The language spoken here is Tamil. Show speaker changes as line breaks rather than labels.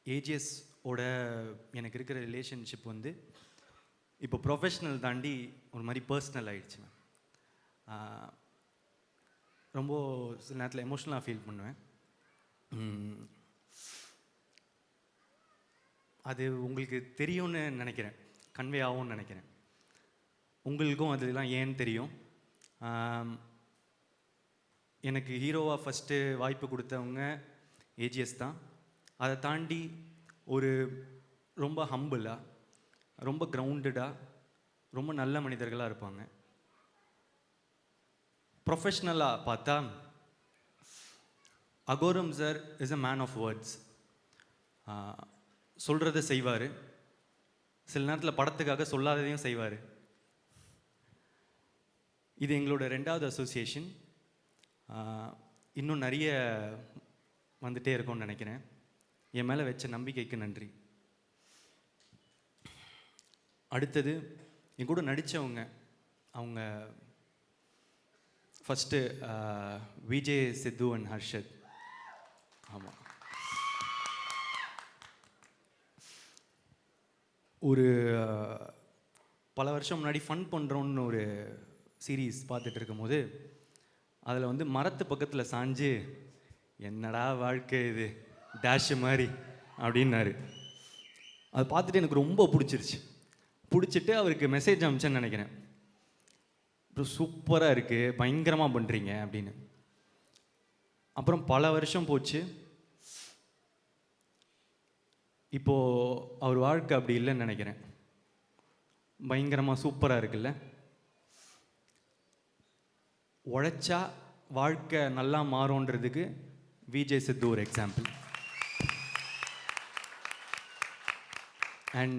ஏஜிஎஸ் ஓட எனக்கு இருக்கிற ரிலேஷன்ஷிப் வந்து இப்போ ப்ரொஃபஷ்னல் தாண்டி ஒரு மாதிரி பர்சனல் ஆகிடுச்சு மேம். ரொம்ப சில நேரத்தில் எமோஷ்னலாக ஃபீல் பண்ணுவேன். அது உங்களுக்கு தெரியும்னு நினைக்கிறேன், கன்வே ஆகும்னு நினைக்கிறேன். உங்களுக்கும் அதெல்லாம் ஏன்னு தெரியும். எனக்கு ஹீரோவாக ஃபஸ்ட்டு வாய்ப்பு கொடுத்தவங்க ஏஜிஎஸ் தான். அதை தாண்டி ஒரு ரொம்ப ஹம்பிளாக, ரொம்ப கிரவுண்டடாக, ரொம்ப நல்ல மனிதர்களாக இருப்பாங்க. ப்ரொஃபஷ்னலாக பார்த்தா Agoram sir is a man of words. சொல்கிறத செய்வார், சில நேரத்தில் படத்துக்காக சொல்லாததையும் செய்வார். இது எங்களோட 2வது அசோசியேஷன். இன்னும் நிறைய வந்துகிட்டே இருக்கும்னு நினைக்கிறேன். என் மேலே வச்ச நம்பிக்கைக்கு நன்றி. அடுத்தது என் கூட நடித்தவங்க, அவங்க ஃபஸ்ட்டு விஜய், சித்து அண்ட் ஹர்ஷத். ஆமாம், ஒரு பல வருஷம் முன்னாடி ஃபன் பண்ணுறோன்னு ஒரு சீரீஸ் பார்த்துட்டு இருக்கும்போது அதில் வந்து மரத்து பக்கத்தில் சாஞ்சு என்னடா வாழ்க்கை இது டேஷ் மாதிரி அப்படின்னாரு. அதை பார்த்துட்டு எனக்கு ரொம்ப பிடிச்சிட்டு அவருக்கு மெசேஜ் அனுப்பிச்சேன்னு நினைக்கிறேன். அப்புறம் சூப்பராக இருக்குது, பயங்கரமாக பண்ணுறீங்க அப்படின்னு. அப்புறம் பல வருஷம் போச்சு. இப்போது அவர் வாழ்க்கை அப்படி இல்லைன்னு நினைக்கிறேன். பயங்கரமாக சூப்பராக இருக்குல்ல. உழைச்சா வாழ்க்கை நல்லா மாறும்ன்றதுக்கு விஜய், சித்து ஒரு எக்ஸாம்பிள். அண்ட்